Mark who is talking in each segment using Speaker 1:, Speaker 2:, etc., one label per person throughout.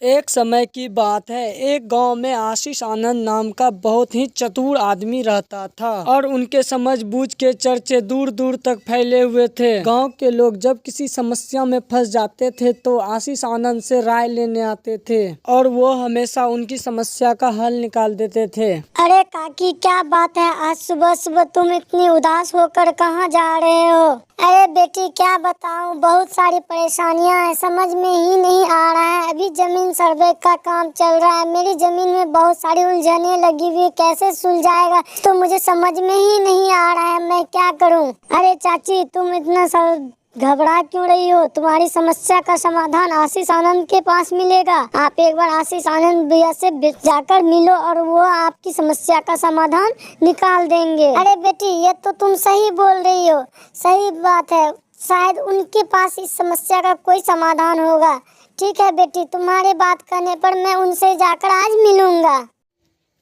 Speaker 1: एक समय की बात है, एक गांव में आशीष आनंद नाम का बहुत ही चतुर आदमी रहता था और उनके समझबूझ के चर्चे दूर दूर तक फैले हुए थे। गांव के लोग जब किसी समस्या में फंस जाते थे तो आशीष आनंद से राय लेने आते थे और वो हमेशा उनकी समस्या का हल निकाल देते थे।
Speaker 2: अरे काकी, क्या बात है? आज सुबह सुबह तुम इतनी उदास होकर कहाँ जा रहे हो? अरे बेटी, क्या बताऊं, बहुत सारी परेशानियां हैं, समझ में ही नहीं आ रहा है। अभी जमीन सर्वे का काम चल रहा है, मेरी जमीन में बहुत सारी उलझने लगी हुई, कैसे सुलझाएगा तो मुझे समझ में ही नहीं आ रहा है, मैं क्या करूं? अरे चाची, तुम इतना घबरा क्यों रही हो? तुम्हारी समस्या का समाधान आशीष आनंद के पास मिलेगा। आप एक बार आशीष आनंद भैया से जाकर मिलो और वो आपकी समस्या का समाधान निकाल देंगे। अरे बेटी, ये तो तुम सही बोल रही हो, सही बात है, शायद उनके पास इस समस्या का कोई समाधान होगा। ठीक है बेटी, तुम्हारे बात करने पर मैं उनसे जाकर आज मिलूंगा।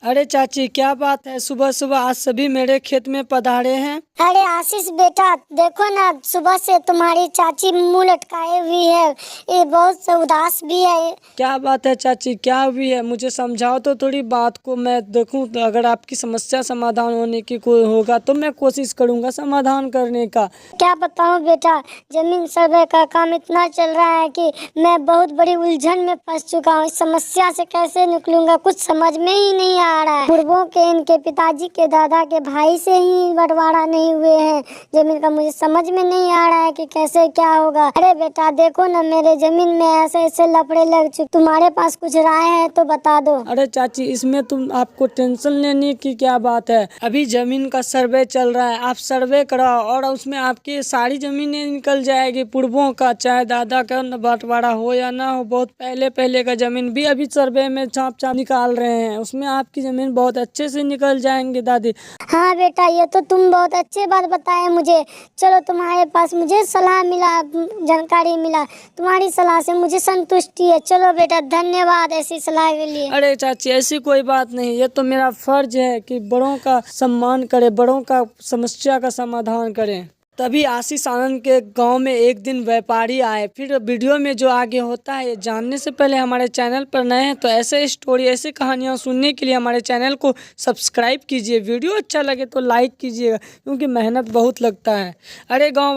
Speaker 1: अरे चाची, क्या बात है, सुबह सुबह आज सभी मेरे खेत में पधारे हैं?
Speaker 2: अरे आशीष बेटा, देखो ना, सुबह से तुम्हारी चाची मुंह लटकाए हुई है, ये बहुत उदास भी है।
Speaker 1: क्या बात है चाची, क्या हुई है? मुझे समझाओ तो थोड़ी बात को, मैं देखूं तो अगर आपकी समस्या समाधान होने की कोई होगा तो मैं कोशिश करूंगा समाधान करने का।
Speaker 2: क्या बताऊं बेटा, जमीन सर्वे का काम इतना चल रहा है कि मैं बहुत बड़ी उलझन में फंस चुका हूँ। इस समस्या से कैसे निकलूंगा कुछ समझ में ही नहीं आ रहा है। पूर्वों के, इनके पिताजी के, दादा के भाई से ही बंटवारा नहीं हुए हैं जमीन का, मुझे समझ में नहीं आ रहा है कि कैसे क्या होगा। अरे बेटा देखो ना, मेरे जमीन में ऐसे ऐसे लफड़े लग चुके, तुम्हारे पास कुछ राय है तो बता दो।
Speaker 1: अरे चाची, इसमें तुम आपको टेंशन लेने की क्या बात है? अभी जमीन का सर्वे चल रहा है, आप सर्वे कराओ और उसमें आपकी सारी जमीनें निकल जाएगी। पूर्वों का, चाहे दादा का बंटवारा हो या ना हो, बहुत पहले पहले का जमीन भी अभी सर्वे में छाप छाप निकाल रहे हैं, उसमें आपकी जमीन बहुत अच्छे से निकल जाएंगे दादी।
Speaker 2: हाँ बेटा, ये तो तुम बहुत अच्छी बात बताए मुझे। चलो, तुम्हारे पास मुझे सलाह मिला, जानकारी मिला, तुम्हारी सलाह से मुझे संतुष्टि है। चलो बेटा, धन्यवाद ऐसी सलाह के लिए।
Speaker 1: अरे चाची, ऐसी कोई बात नहीं, ये तो मेरा फर्ज है कि बड़ों का सम्मान करें, बड़ों का समस्या का समाधान करें। तभी आशीष आनंद के गांव में एक दिन व्यापारी आए। फिर वीडियो में जो आगे होता है ये जानने से पहले हमारे चैनल पर नए हैं तो ऐसे स्टोरी, ऐसी कहानियां सुनने के लिए हमारे चैनल को सब्सक्राइब कीजिए। वीडियो अच्छा लगे तो लाइक कीजिएगा, क्योंकि मेहनत बहुत लगता है। अरे गांव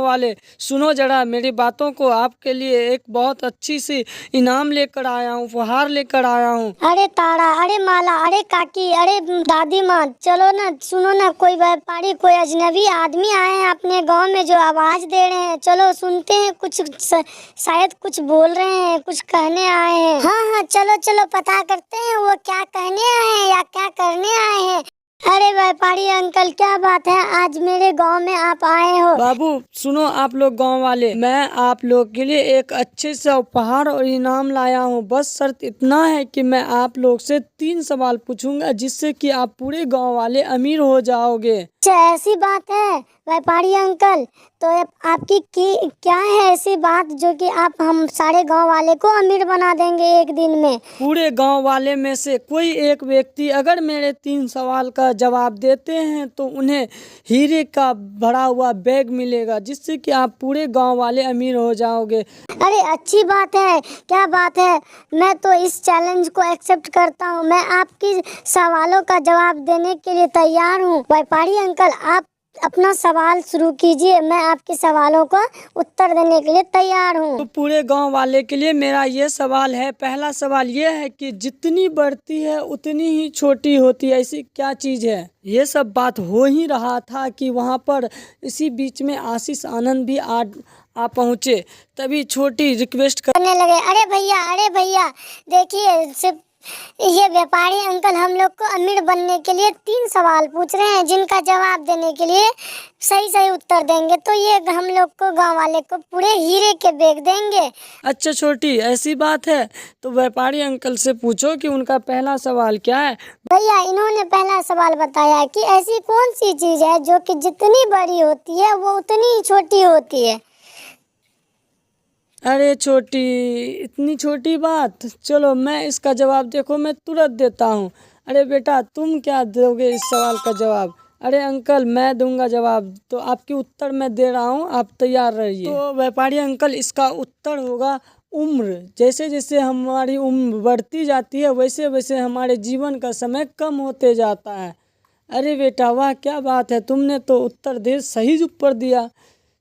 Speaker 1: वाले सुनो जरा मेरी बातों को, आपके लिए एक बहुत अच्छी सी इनाम लेकर आया हूँ, उपहार लेकर आया हूँ।
Speaker 2: अरे तारा, अरे माला, अरे काकी, अरे दादी माँ, चलो ना, सुनो ना, कोई व्यापारी, कोई अजनबी आदमी आए हैं अपने गांव में जो आवाज दे रहे हैं। चलो सुनते हैं, कुछ शायद कुछ बोल रहे हैं, कुछ कहने आए हैं। हाँ, चलो चलो, पता करते हैं वो क्या कहने आए हैं या क्या करने आए हैं। अरे व्यापारी अंकल, क्या बात है, आज मेरे गांव में आप आए हो?
Speaker 1: बाबू सुनो, आप लोग गांव वाले, मैं आप लोग के लिए एक अच्छे से उपहार और इनाम लाया हूं। बस शर्त इतना है कि मैं आप लोग से 3 सवाल पूछूंगा, जिससे कि आप पूरे गांव वाले अमीर हो जाओगे।
Speaker 2: अच्छा, ऐसी बात है व्यापारी अंकल, तो आपकी क्या है ऐसी बात जो कि आप हम सारे गांव वाले को अमीर बना देंगे एक दिन में?
Speaker 1: पूरे गांव वाले में से कोई एक व्यक्ति अगर मेरे 3 सवाल का जवाब देते हैं तो उन्हें हीरे का भरा हुआ बैग मिलेगा, जिससे कि आप पूरे गांव वाले अमीर हो जाओगे।
Speaker 2: अरे अच्छी बात है, क्या बात है, मैं तो इस चैलेंज को एक्सेप्ट करता हूँ। मैं आपकी सवालों का जवाब देने के लिए तैयार हूँ। व्यापारी अंकल, आप अपना सवाल शुरू कीजिए, मैं आपके सवालों का उत्तर देने के लिए तैयार हूँ।
Speaker 1: तो पूरे गांव वाले के लिए मेरा ये सवाल है। पहला सवाल ये है कि जितनी बढ़ती है उतनी ही छोटी होती है, ऐसी क्या चीज है? ये सब बात हो ही रहा था कि वहां पर इसी बीच में आशीष आनंद भी आ पहुंचे। तभी छोटी रिक्वेस्ट
Speaker 2: करने लगे, अरे भैया देखिए, सिर्फ ये व्यापारी अंकल हम लोग को अमीर बनने के लिए 3 सवाल पूछ रहे हैं, जिनका जवाब देने के लिए सही उत्तर देंगे तो ये हम लोग को, गांव वाले को, पूरे हीरे के बैग देंगे।
Speaker 1: अच्छा छोटी, ऐसी बात है तो व्यापारी अंकल से पूछो कि उनका पहला सवाल क्या है।
Speaker 2: भैया, इन्होंने पहला सवाल बताया कि ऐसी कौन सी चीज है जो कि जितनी बड़ी होती है वो उतनी ही छोटी होती है।
Speaker 1: अरे छोटी, इतनी छोटी बात, चलो मैं इसका जवाब, देखो मैं तुरंत देता हूँ। अरे बेटा, तुम क्या दोगे इस सवाल का जवाब? अरे अंकल, मैं दूंगा जवाब, तो आपकी उत्तर मैं दे रहा हूँ, आप तैयार रहिए। तो व्यापारी अंकल, इसका उत्तर होगा उम्र जैसे जैसे हमारी उम्र बढ़ती जाती है वैसे वैसे हमारे जीवन का समय कम होते जाता है। अरे बेटा वाह, क्या बात है, तुमने तो उत्तर दे सही उत्तर दिया।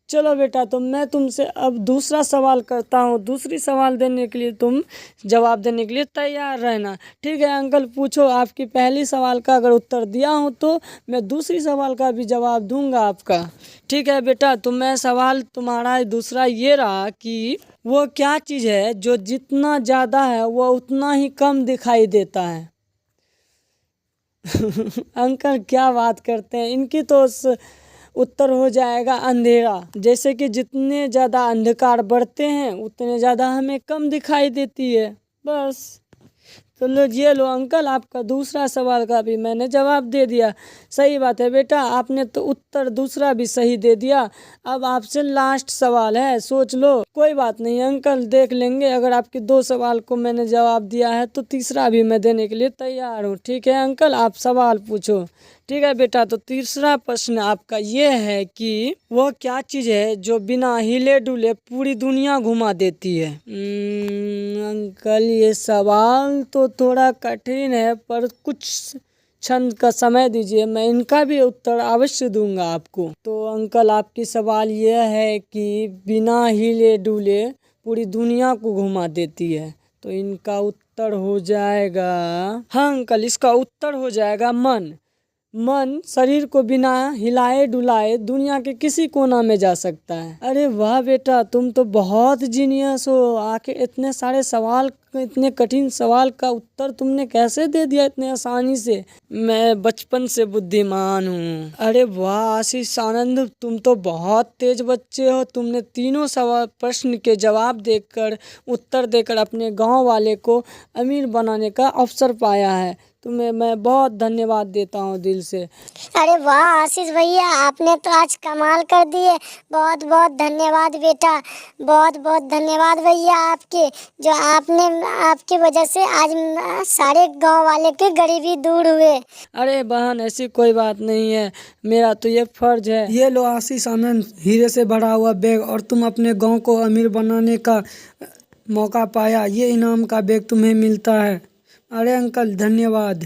Speaker 1: चलो बेटा, तो मैं तुमसे अब दूसरा सवाल करता हूँ। दूसरी सवाल देने के लिए तुम जवाब देने के लिए तैयार रहना। ठीक है अंकल, पूछो। आपकी पहली सवाल का अगर उत्तर दिया हूँ तो मैं दूसरी सवाल का भी जवाब दूंगा आपका। ठीक है बेटा, तो मैं सवाल तुम्हारा दूसरा ये रहा कि वो क्या चीज़ है जो जितना ज़्यादा है वो उतना ही कम दिखाई देता है। अंकल क्या बात करते हैं, इनकी तो उत्तर हो जाएगा अंधेरा। जैसे कि जितने ज़्यादा अंधकार बढ़ते हैं उतने ज़्यादा हमें कम दिखाई देती है। बस तो लो, ये लो अंकल, आपका दूसरा सवाल का भी मैंने जवाब दे दिया। सही बात है बेटा, आपने तो उत्तर दूसरा भी सही दे दिया। अब आपसे लास्ट सवाल है, सोच लो। कोई बात नहीं अंकल, देख लेंगे। अगर आपके 2 सवाल को मैंने जवाब दिया है तो तीसरा भी मैं देने के लिए तैयार हूँ। ठीक है अंकल, आप सवाल पूछो। ठीक है बेटा, तो तीसरा प्रश्न आपका ये है कि वह क्या चीज़ है जो बिना हिले डुले पूरी दुनिया घुमा देती है। अंकल ये सवाल तो थोड़ा कठिन है, पर कुछ क्षण का समय दीजिए, मैं इनका भी उत्तर अवश्य दूंगा आपको। तो अंकल आपकी सवाल यह है कि बिना हिले डुले पूरी दुनिया को घुमा देती है, तो इनका उत्तर हो जाएगा, हाँ अंकल, इसका उत्तर हो जाएगा मन। मन शरीर को बिना हिलाए डुलाए दुनिया के किसी कोना में जा सकता है। अरे वाह बेटा, तुम तो बहुत जीनियस हो। आखिर इतने सारे सवाल, इतने कठिन सवाल का उत्तर तुमने कैसे दे दिया इतने आसानी से। मैं बचपन से बुद्धिमान हूँ। अरे वाह आशीष आनंद, तुम तो बहुत तेज बच्चे हो। तुमने तीनों सवाल प्रश्न के जवाब देकर, उत्तर देकर अपने गाँव वाले को अमीर बनाने का अवसर पाया है। तुम्हें मैं बहुत धन्यवाद देता हूँ दिल से।
Speaker 2: अरे वाह आशीष भैया, आपने तो आज कमाल कर दिए। बहुत बहुत धन्यवाद बेटा, बहुत बहुत धन्यवाद भैया आपके, जो आपकी वजह से आज सारे गांव वाले के गरीबी दूर हुए।
Speaker 1: अरे बहन, ऐसी कोई बात नहीं है, मेरा तो ये फर्ज है। ये लो आशीष आनंद, हीरे से भरा हुआ बैग, और तुम अपने गांव को अमीर बनाने का मौका पाया, ये इनाम का बैग तुम्हें मिलता है। अरे अंकल धन्यवाद।